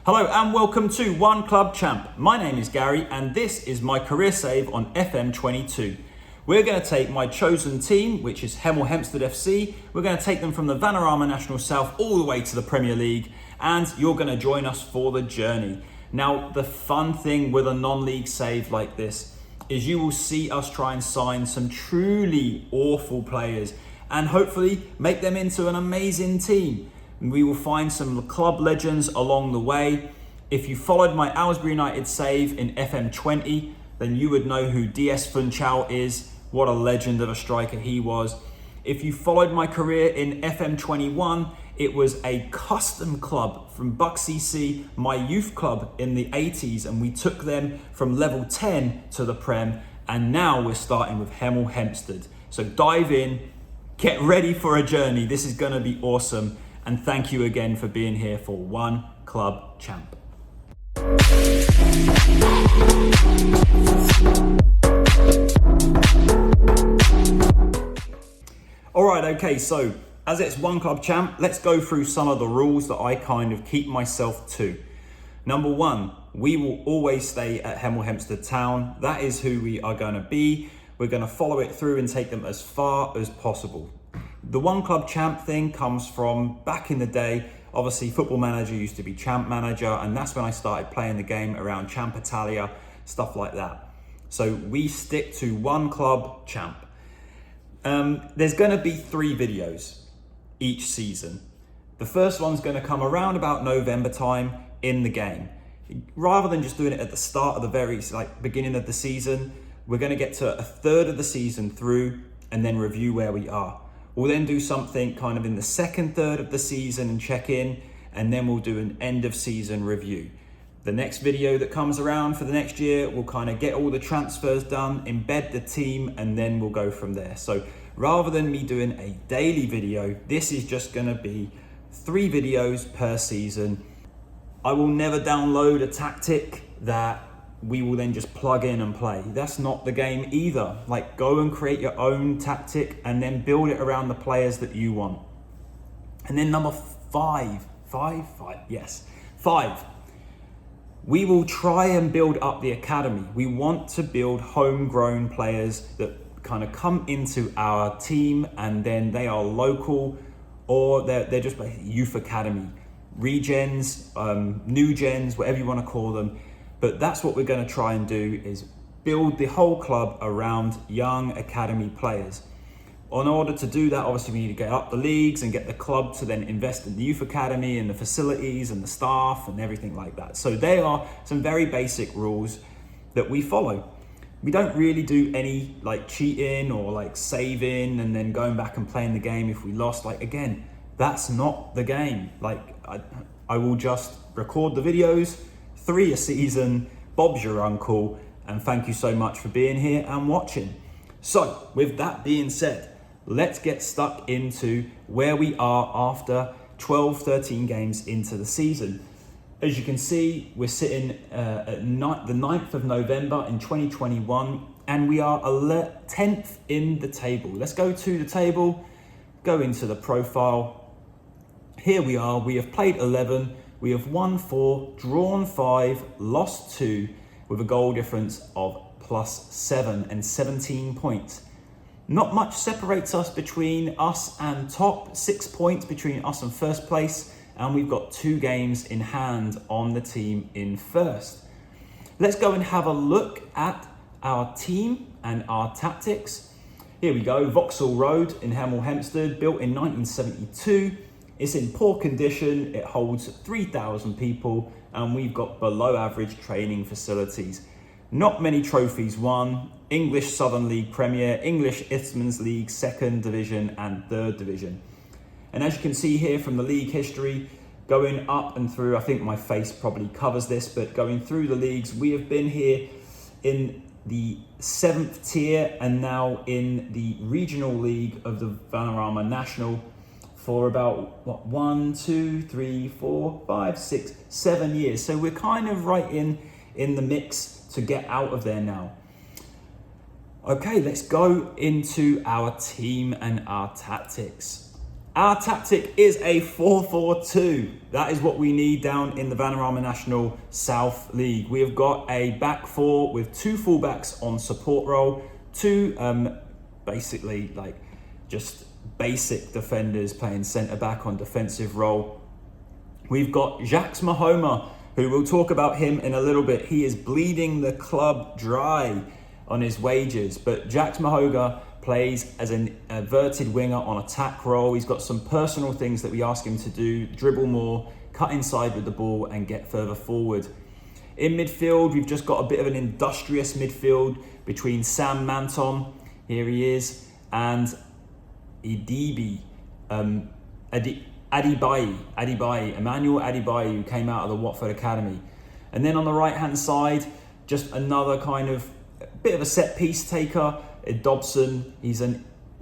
Hello and welcome to One Club Champ. My name is Gary and this is my career save on FM 22. We're going to take my chosen team, which is Hemel Hempstead FC. We're going to take them from the Vanarama National South all the way to the Premier League, and you're going to join us for the journey. Now, the fun thing with a non-league save like this is you will see us try and sign some truly awful players and hopefully make them into an amazing team. We will find some club legends along the way. If you followed my Aylesbury United save in FM 20, then you would know who DS Funchal is. What a legend of a striker he was. If you followed my career in FM 21, it was a custom club from Buck CC, my youth club in the 80s, and we took them from level 10 to the Prem, and now we're starting with Hemel Hempstead. So dive in, get ready for a journey. This is going to be awesome. And thank you again for being here for One Club Champ. All right, okay, so as it's One Club Champ, let's go through some of the rules that I kind of keep myself to. Number one, we will always stay at Hemel Hempstead Town. That is who we are going to be. We're going to follow it through and take them as far as possible. The One Club Champ thing comes from back in the day. Obviously, Football Manager used to be Champ Manager, and that's when I started playing the game around Champ Italia, stuff like that. So we stick to One Club Champ. There's going to be 3 videos each season. The first one's going to come around about November time in the game. Rather than just doing it at the start of the very beginning of the season, we're going to get to a third of the season through and then review where we are. We'll then do something kind of in the second third of the season and check in, and then we'll do an end of season review. The next video that comes around for the next year, we'll kind of get all the transfers done, embed the team, and then we'll go from there. So rather than me doing a daily video, this is just gonna be 3 videos per season. I will never download a tactic that we will then just plug in and play. That's not the game either. Like, go and create your own tactic and then build it around the players that you want. And then number 5, we will try and build up the academy. We want to build homegrown players that kind of come into our team and then they are local, or they're just like youth academy, regens, new gens, whatever you want to call them. But that's what we're going to try and do, is build the whole club around young academy players. In order to do that, obviously we need to get up the leagues and get the club to then invest in the youth academy and the facilities and the staff and everything like that. So they are some very basic rules that we follow. We don't really do any cheating or saving and then going back and playing the game if we lost. Again, that's not the game. I will just record the videos, 3 a season, Bob's your uncle, and thank you so much for being here and watching. So with that being said, let's get stuck into where we are after 12-13 games into the season. As you can see, we're sitting at the 9th of November in 2021, and we are 10th in the table. Let's go to the table, go into the profile. Here we are, we have played 11, we have won 4, drawn 5, lost 2, with a goal difference of +7 and 17 points. Not much separates us between us and top, 6 points between us and first place, and we've got 2 games in hand on the team in first. Let's go and have a look at our team and our tactics. Here we go, Vauxhall Road in Hemel Hempstead, built in 1972. It's in poor condition, it holds 3,000 people, and we've got below average training facilities. Not many trophies won: English Southern League Premier, English Isthmians League 2nd Division and 3rd Division. And as you can see here from the league history, going up and through, I think my face probably covers this, but going through the leagues, we have been here in the 7th tier and now in the regional league of the Vanarama National for about 1, 2, 3, 4, 5, 6, 7 years. So we're kind of right in the mix to get out of there now. Okay, let's go into our team and our tactics. Our tactic is a 4-4-2. That is what we need down in the Vanarama National South League. We have got a back four with 2 fullbacks on support role, 2 basically like just basic defenders playing centre back on defensive role. We've got Jacques Mahoma, who we'll talk about him in a little bit. He is bleeding the club dry on his wages, but Jacques Mahoma plays as an inverted winger on attack role. He's got some personal things that we ask him to do: dribble more, cut inside with the ball, and get further forward. In midfield, we've just got a bit of an industrious midfield between Sam Manton, here he is, and Adibayi, Emmanuel Adibayi, who came out of the Watford Academy. And then on the right-hand side, just another kind of bit of a set-piece taker, Dobson. He's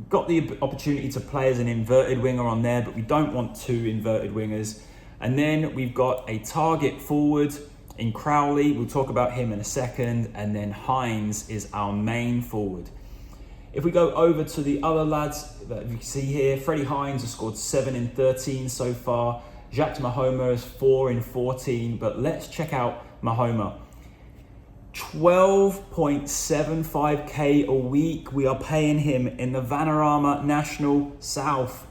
got the opportunity to play as an inverted winger on there, but we don't want 2 inverted wingers. And then we've got a target forward in Crowley. We'll talk about him in a second. And then Hines is our main forward. If we go over to the other lads that you can see here, Freddie Hines has scored 7 in 13 so far. Jacques Mahoma is 4 in 14, but let's check out Mahoma. 12.75k a week we are paying him in the Vanarama National South.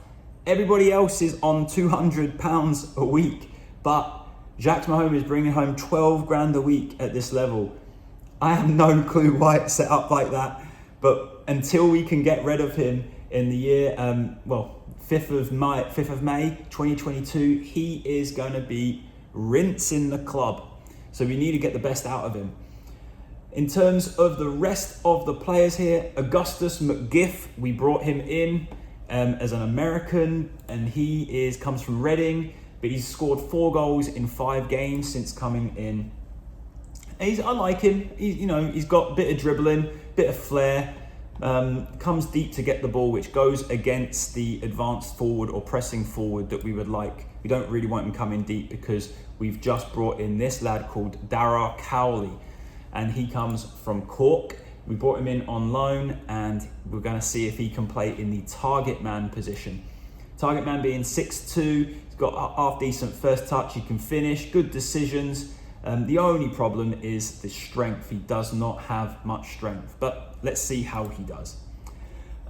Everybody else is on £200 a week, but Jacques Mahoma is bringing home 12 grand a week at this level. I have no clue why it's set up like that, but until we can get rid of him in the year, 5th of May 2022, he is going to be rinsing the club. So we need to get the best out of him. In terms of the rest of the players here, Augustus McGiff, we brought him in as an American, and he comes from Reading, but he's scored 4 goals in 5 games since coming in. And I like him. He's got a bit of dribbling, bit of flair, comes deep to get the ball, which goes against the advanced forward or pressing forward that we would like. We don't really want him coming deep because we've just brought in this lad called Dara Cowley, and he comes from Cork. We brought him in on loan, and we're going to see if he can play in the target man position. Target man being 6'2", he's got a half decent first touch, he can finish, good decisions. The only problem is the strength. He does not have much strength, but let's see how he does.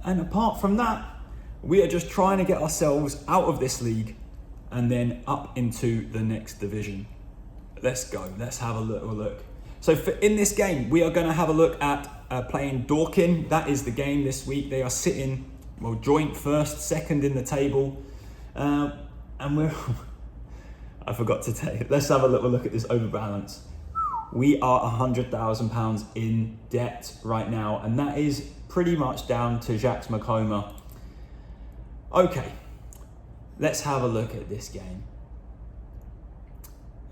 And apart from that, we are just trying to get ourselves out of this league and then up into the next division. Let's go, let's have a little look. So in this game, we are going to have a look at playing Dorking. That is the game this week. They are sitting, joint first, second in the table. And we're, I forgot to tell you, let's have a little look at this overbalance. We are £100,000 in debt right now, and that is pretty much down to Jacques Mahoma. Okay, let's have a look at this game.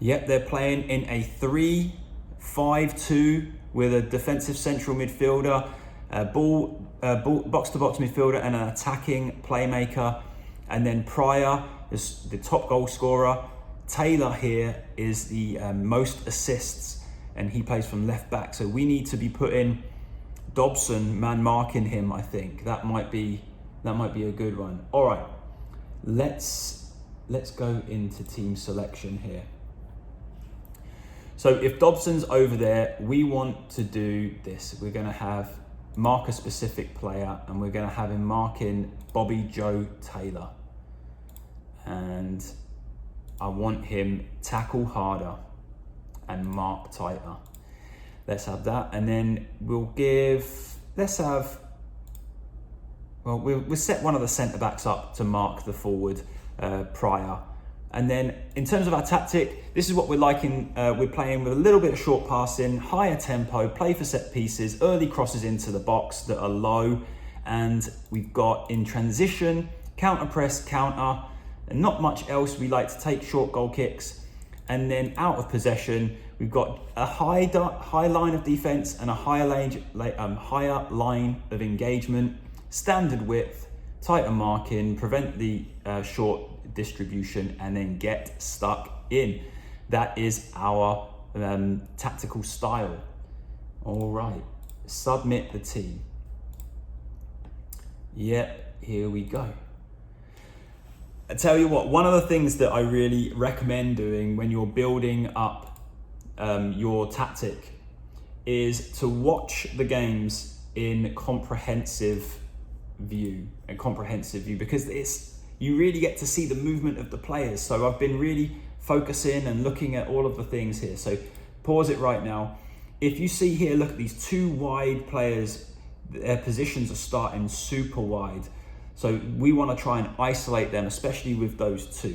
Yep, they're playing in a 3-5-2 with a defensive central midfielder, box-to-box midfielder, and an attacking playmaker. And then Pryor is the top goal scorer. Taylor here is the most assists, and he plays from left back. So we need to be putting Dobson man marking him. I think that might be a good one. All right, let's go into team selection here. So if Dobson's over there, we want to do this. We're going to mark a specific player, and we're going to have him marking Bobby Joe Taylor. And I want him tackle harder and mark tighter. Let's have that. And then we'll set one of the centre backs up to mark the forward, Pryor. And then in terms of our tactic, this is what we're liking. We're playing with a little bit of short passing, higher tempo, play for set pieces, early crosses into the box that are low. And we've got in transition, counter press, counter, and not much else. We like to take short goal kicks. And then out of possession, we've got a high line of defense and a higher line of engagement, standard width, tighter marking, prevent the short distribution, and then get stuck in. That is our tactical style. All right, submit the team. Yep, here we go. I tell you what, one of the things that I really recommend doing when you're building up your tactic is to watch the games in comprehensive view, because you really get to see the movement of the players. So I've been really focusing and looking at all of the things here. So pause it right now. If you see here, look at these two wide players, their positions are starting super wide. So we want to try and isolate them, especially with those two.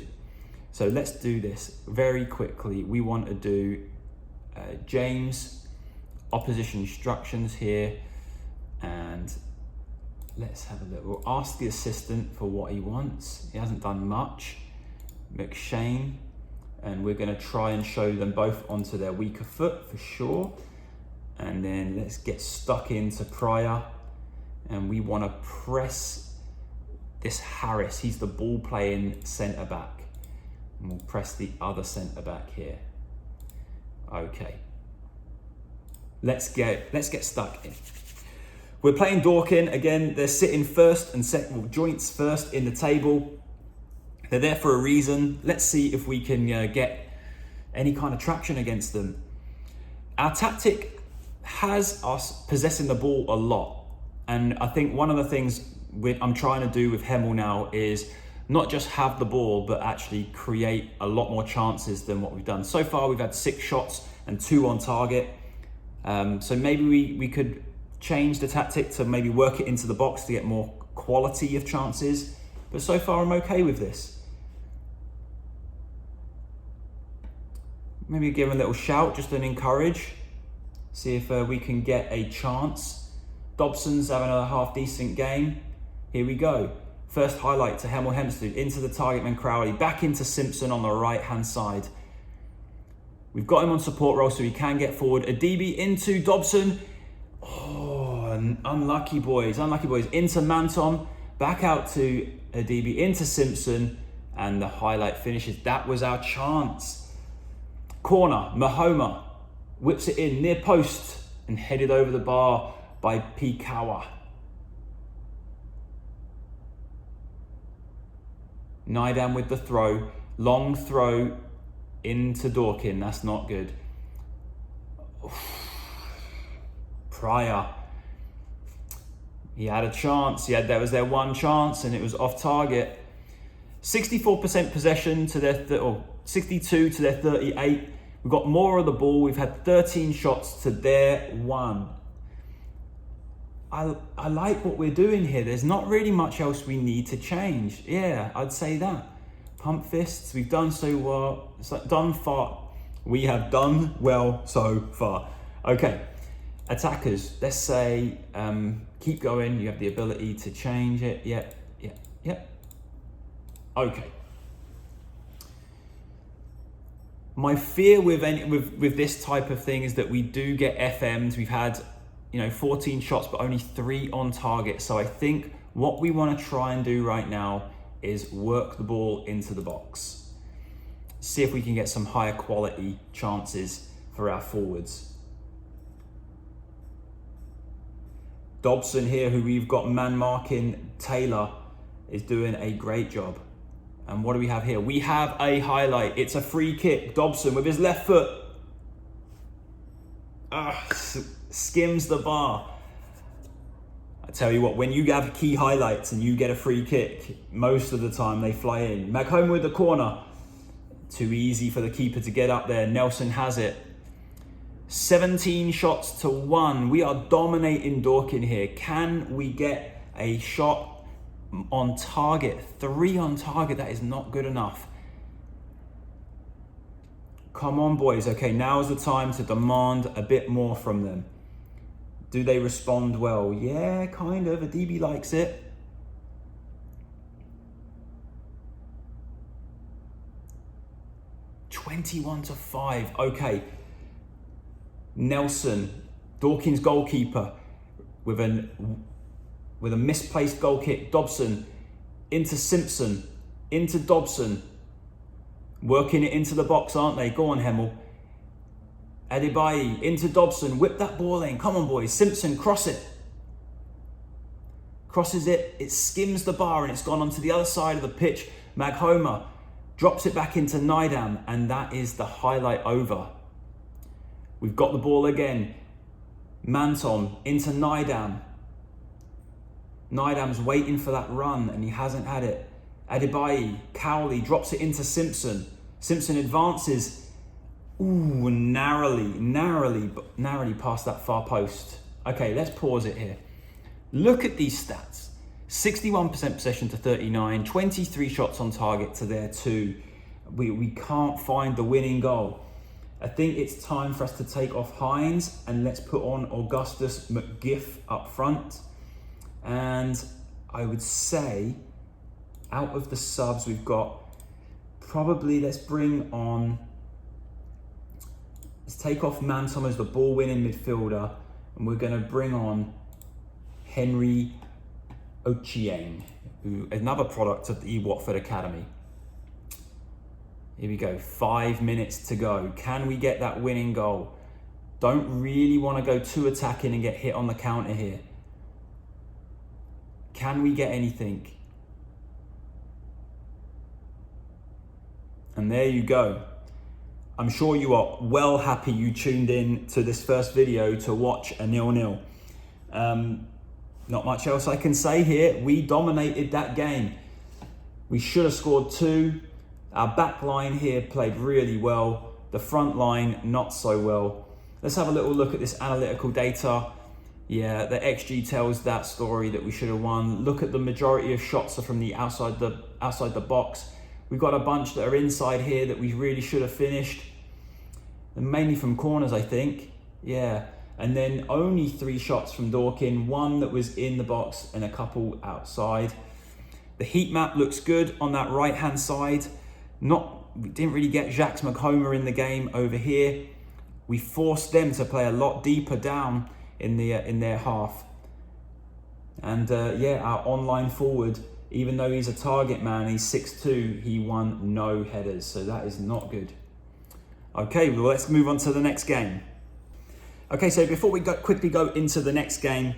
So let's do this very quickly. We want to do James, opposition instructions here, and let's have a look. We'll ask the assistant for what he wants. He hasn't done much. McShane, and we're going to try and show them both onto their weaker foot for sure. And then let's get stuck into Pryor, and we want to press this Harris. He's the ball playing centre back, and we'll press the other centre back here. Okay, let's get stuck in. We're playing Dorking again. They're sitting first and second, joints first in the table. They're there for a reason. Let's see if we can get any kind of traction against them. Our tactic has us possessing the ball a lot, and I think one of the things I'm trying to do with Hemel now is not just have the ball, but actually create a lot more chances than what we've done. So far, we've had 6 shots and 2 on target. So maybe we could change the tactic to maybe work it into the box to get more quality of chances. But so far, I'm okay with this. Maybe give him a little shout, just an encourage. See if we can get a chance. Dobson's having a half decent game. Here we go. First highlight to Hemel Hempstead, into the target man Crowley, back into Simpson on the right hand side. We've got him on support role so he can get forward. Adibi into Dobson. Oh, unlucky boys. Into Manton, back out to Adibi, into Simpson, and the highlight finishes. That was our chance. Corner, Mahoma whips it in near post and headed over the bar by Pikawa. Nidam with the throw, long throw into Dorkin, that's not good. Pryor, he had a chance, that was their one chance and it was off target. 64% possession to their, 62 to their 38. We've got more of the ball, we've had 13 shots to their 1. I like what we're doing here. There's not really much else we need to change. Yeah, I'd say that. Pump fists, we've done so well. We have done well so far. Okay, attackers, let's say keep going. You have the ability to change it. Yep. Okay. My fear with this type of thing is that we do get FM'd. We've had 14 shots, but only 3 on target. So I think what we want to try and do right now is work the ball into the box. See if we can get some higher quality chances for our forwards. Dobson here, who we've got man marking Taylor, is doing a great job. And what do we have here? We have a highlight. It's a free kick. Dobson with his left foot. Skims the bar. I tell you what, when you have key highlights and you get a free kick, most of the time they fly in. Maghoma with the corner. Too easy for the keeper to get up there. Nelson has it. 17 shots to 1. We are dominating Dorking here. Can we get a shot on target? 3 on target, that is not good enough. Come on, boys. Okay, now is the time to demand a bit more from them. Do they respond well? Yeah, kind of. Adibi likes it. (21-5). Okay. Nelson, Dorking's goalkeeper, with a misplaced goal kick. Dobson into Simpson, into Dobson. Working it into the box, aren't they? Go on, Hemel. Adebayi into Dobson. Whip that ball in. Come on, boys. Simpson, cross it. Crosses it. It skims the bar and it's gone onto the other side of the pitch. Maghoma drops it back into Nidam, and that is the highlight over. We've got the ball again. Mantom into Nidam. Nidam's waiting for that run and he hasn't had it. Adebayi, Cowley drops it into Simpson. Simpson advances. Ooh, narrowly past that far post. Okay, let's pause it here. Look at these stats. 61% possession to 39, 23 shots on target to their 2. We can't find the winning goal. I think it's time for us to take off Hines and let's put on Augustus McGiff up front. And I would say, out of the subs we've got, probably let's take off Mantom as the ball-winning midfielder, and we're going to bring on Henry Ochieng, who another product of the Watford Academy. Here we go, 5 minutes to go. Can we get that winning goal? Don't really want to go too attacking and get hit on the counter here. Can we get anything? And there you go. I'm sure you are well happy you tuned in to this first video to watch a 0-0. Not much else I can say here. We dominated that game. We should have scored 2. Our back line here played really well. The front line, not so well. Let's have a little look at this analytical data. Yeah, the XG tells that story that we should have won. Look at the majority of shots are from the outside the box. We've got a bunch that are inside here that we really should have finished. And mainly from corners, I think. Yeah. And then only 3 shots from Dorkin, 1 that was in the box and a couple outside. The heat map looks good on that right-hand side. We didn't really get Jacques Maghoma in the game over here. We forced them to play a lot deeper down in their half. And yeah, our online forward, even though he's a target man, he's 6'2", he won no headers, so that is not good. Okay, well, let's move on to the next game. Okay, so before we quickly go into the next game,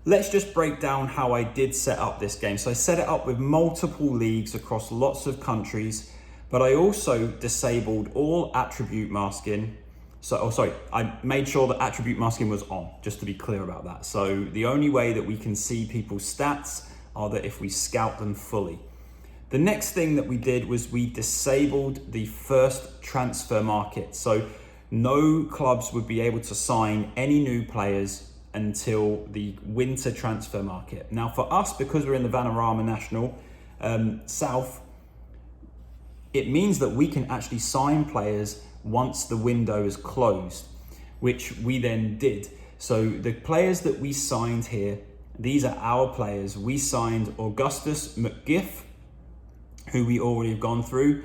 let's just break down how I did set up this game. So I set it up with multiple leagues across lots of countries, but I also disabled all attribute masking. I made sure that attribute masking was on, just to be clear about that. So the only way that we can see people's stats are that if we scout them fully. The next thing that we did was we disabled the first transfer market. So no clubs would be able to sign any new players until the winter transfer market. Now for us, because we're in the Vanarama National South, it means that we can actually sign players once the window is closed, which we then did. So the players that we signed here, these are our players. We signed Augustus McGiff, who we already have gone through.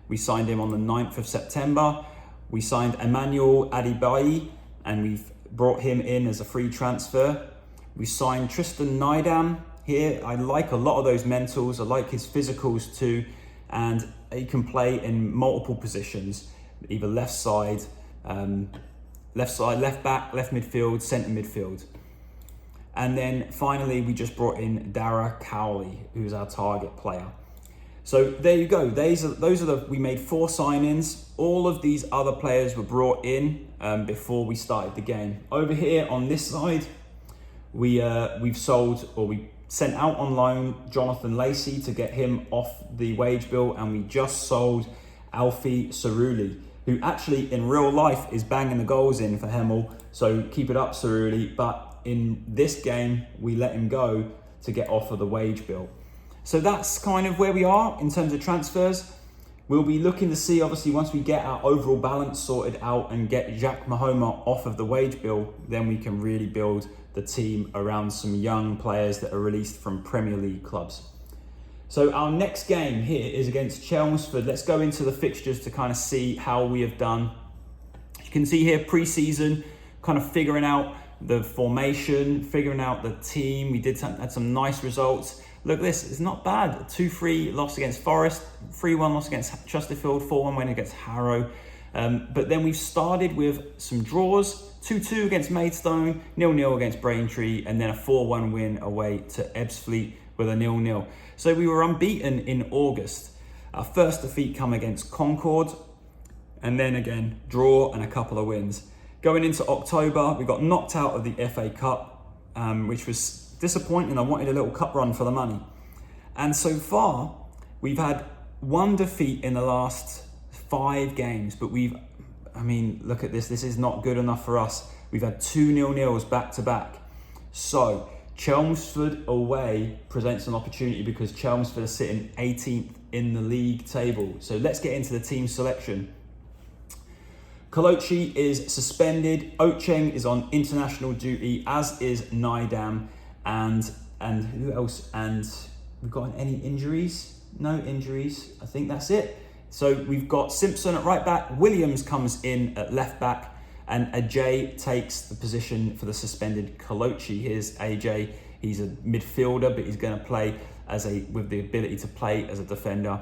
We signed him on the 9th of September. We signed Emmanuel Adebayi, and we've brought him in as a free transfer. We signed Tristan Nidam here. I like a lot of those mentals. I like his physicals too. And he can play in multiple positions, either left side, left back, left midfield, centre midfield. And then finally, we just brought in Dara Cowley, who's our target player. So there you go. We made 4 signings. All of these other players were brought in before we started the game. Over here on this side, we sent out on loan Jonathan Lacey to get him off the wage bill, and we just sold Alfie Cerulli, who actually in real life is banging the goals in for Hemel. So keep it up, Cerulli. But in this game, we let him go to get off of the wage bill. So that's kind of where we are in terms of transfers. We'll be looking to see, obviously, once we get our overall balance sorted out and get Jacques Maghoma off of the wage bill, then we can really build the team around some young players that are released from Premier League clubs. So our next game here is against Chelmsford. Let's go into the fixtures to kind of see how we have done. You can see here pre-season, kind of figuring out the formation, figuring out the team. We had some nice results. Look at this, it's not bad. 2-3 loss against Forest, 3-1 loss against Chesterfield, 4-1 win against Harrow. But then we've started with some draws, 2-2 against Maidstone, 0-0 against Braintree, and then a 4-1 win away to Ebbsfleet with a 0-0. So we were unbeaten in August. Our first defeat come against Concord, and then again, draw and a couple of wins. Going into October, we got knocked out of the FA Cup, which was disappointing. I wanted a little cup run for the money. And so far, we've had one defeat in the last 5 games, but look at this. This is not good enough for us. We've had 2 0-0s back to back. So Chelmsford away presents an opportunity because Chelmsford are sitting 18th in the league table. So let's get into the team selection. Kolochi is suspended. Ocheng is on international duty, as is Nidam. And who else? And we've got any injuries? No injuries. I think that's it. So we've got Simpson at right back. Williams comes in at left back. And Ajay takes the position for the suspended Kolochi. Here's AJ. He's a midfielder, but he's going to play with the ability to play as a defender.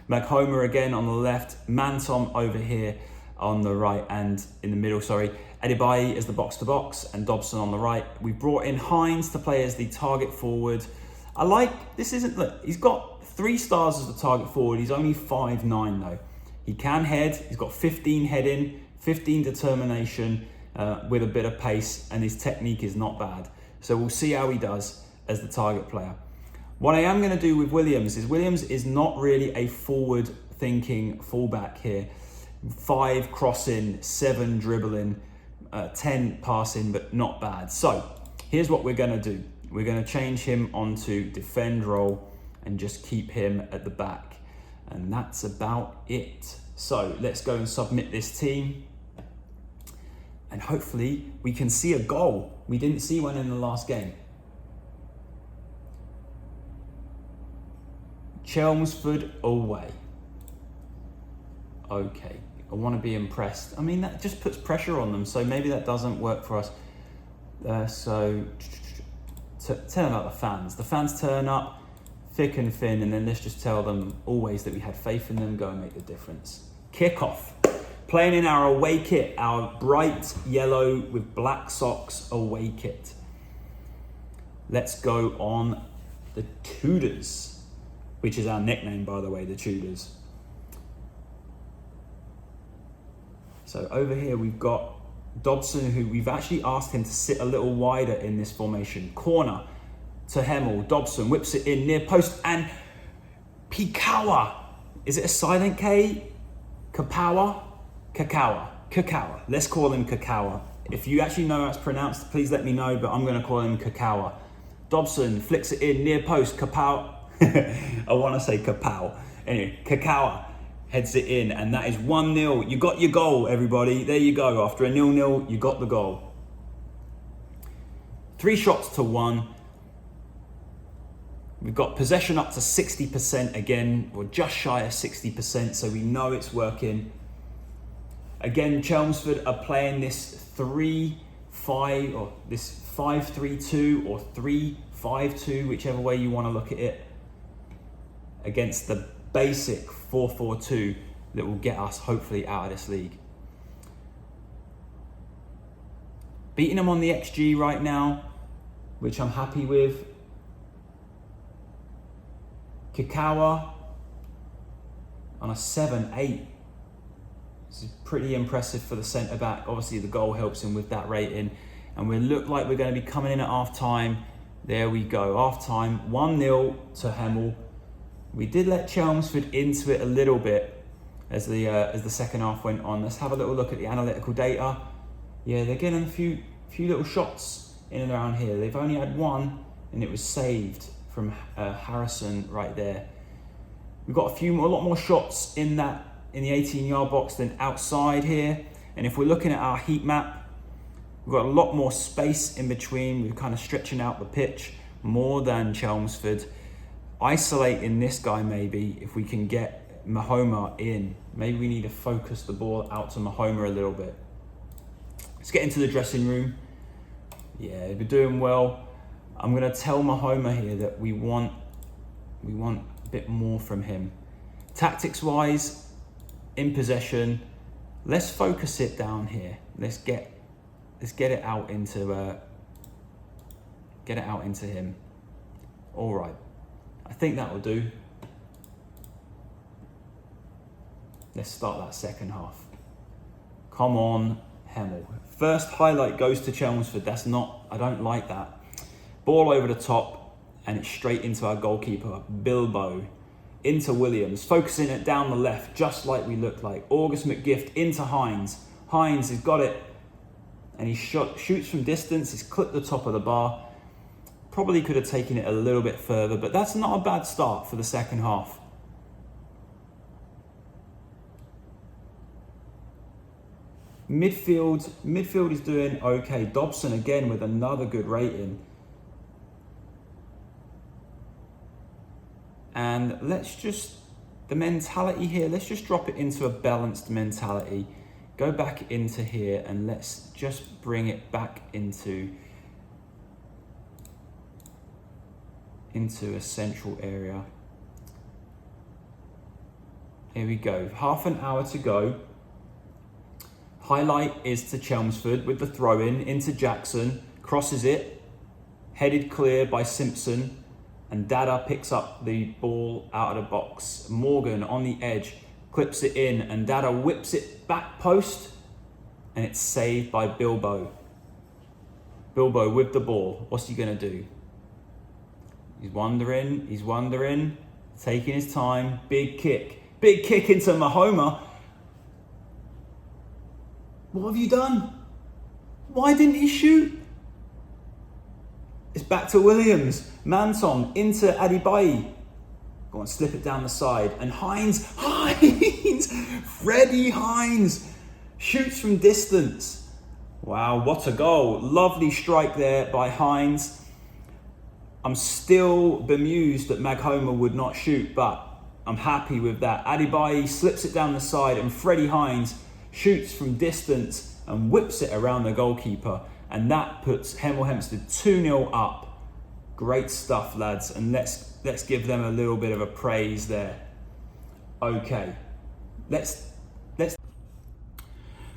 Maghoma again on the left. Mantom over here on the right and in the middle, Adibayi as the box-to-box and Dobson on the right. We brought in Hines to play as the target forward. He's got 3 stars as the target forward. He's only 5'9" though. He can head. He's got 15 heading, 15 determination with a bit of pace, and his technique is not bad. So we'll see how he does as the target player. What I am going to do with Williams is not really a forward-thinking fullback here. 5 crossing, 7 dribbling, 10 passing, but not bad. So here's what we're going to do. We're going to change him onto defend role and just keep him at the back. And that's about it. So let's go and submit this team. And hopefully we can see a goal. We didn't see one in the last game. Chelmsford away. Okay, I want to be impressed. That just puts pressure on them, so maybe that doesn't work for us. So tell them about the fans. The fans turn up, thick and thin, and then let's just tell them always that we had faith in them, go and make the difference. Kickoff. Playing in our away kit, our bright yellow with black socks away kit. Let's go on the Tudors, which is our nickname, by the way, the Tudors. So over here we've got Dobson, who we've actually asked him to sit a little wider in this formation. Corner to Hemel. Dobson whips it in near post, and Pikawa. Is it a silent K? Kapawa? Kakawa. Let's call him Kakawa. If you actually know how it's pronounced, please let me know, but I'm going to call him Kakawa. Dobson flicks it in near post. Kapow. I want to say Kapow. Anyway, Kakawa heads it in, and that is 1-0. You got your goal, everybody. There you go. After a 0-0, you got the goal. 3 shots to 1. We've got possession up to 60% again. We're just shy of 60%, so we know it's working. Again, Chelmsford are playing this 3-5 or this 5-3-2 or 3-5-2, whichever way you want to look at it, against the basic 4-4-2 that will get us hopefully out of this league. Beating them on the XG right now, which I'm happy with. Kikawa on a 7-8. This is pretty impressive for the centre-back. Obviously, the goal helps him with that rating. And we look like we're going to be coming in at half-time. There we go, half-time. 1-0 to Hemel. We did let Chelmsford into it a little bit as the second half went on. Let's have a little look at the analytical data. Yeah, they're getting a few little shots in and around here. They've only had one, and it was saved from Harrison right there. We've got a lot more shots in the 18-yard box than outside here. And if we're looking at our heat map, we've got a lot more space in between. We're kind of stretching out the pitch more than Chelmsford. Isolating this guy maybe, if we can get Mahoma in. Maybe we need to focus the ball out to Mahoma a little bit. Let's get into the dressing room. Yeah, we're doing well. I'm going to tell Mahoma here that we want a bit more from him. Tactics-wise, in possession, let's focus it down here. Let's get it out into him. All right, I think that will do. Let's start that second half. Come on, Hemel. First highlight goes to Chelmsford. That's not, I don't like that. Ball over the top, and it's straight into our goalkeeper, Bilbo. Into Williams, focusing it down the left, just like we look like. August McGift into Hines. Hines has got it, and he shoots from distance. He's clipped the top of the bar. Probably could have taken it a little bit further, but that's not a bad start for the second half. Midfield is doing okay. Dobson again with another good rating. And the mentality here, let's just drop it into a balanced mentality. Go back into here and let's just bring it back into a central area. Here we go, half an hour to go. Highlight is to Chelmsford with the throw in into Jackson, crosses it, headed clear by Simpson, and Dada picks up the ball out of the box. Morgan on the edge, clips it in, and Dada whips it back post, and it's saved by Bilbo. Bilbo with the ball, what's he gonna do? He's wondering, taking his time, big kick into Mahoma. What have you done? Why didn't he shoot? It's back to Williams. Manton into Adibayi. Go on, slip it down the side. And Hines, Freddie Hines shoots from distance. Wow, what a goal. Lovely strike there by Hines. I'm still bemused that Maghoma would not shoot, but I'm happy with that. Adibayi slips it down the side and Freddie Hines shoots from distance and whips it around the goalkeeper. And that puts Hemel Hempstead 2-0 up. Great stuff, lads. And let's give them a little bit of a praise there. Okay, let's.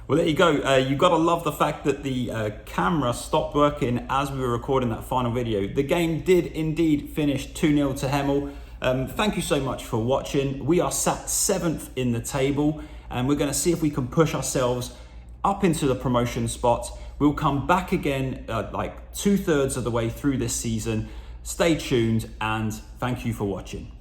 Well, there you go. You've got to love the fact that the camera stopped working as we were recording that final video. The game did indeed finish 2-0 to Hemel. Thank you so much for watching. We are sat 7th in the table, and we're going to see if we can push ourselves up into the promotion spot. We'll come back again like 2/3 of the way through this season. Stay tuned, and thank you for watching.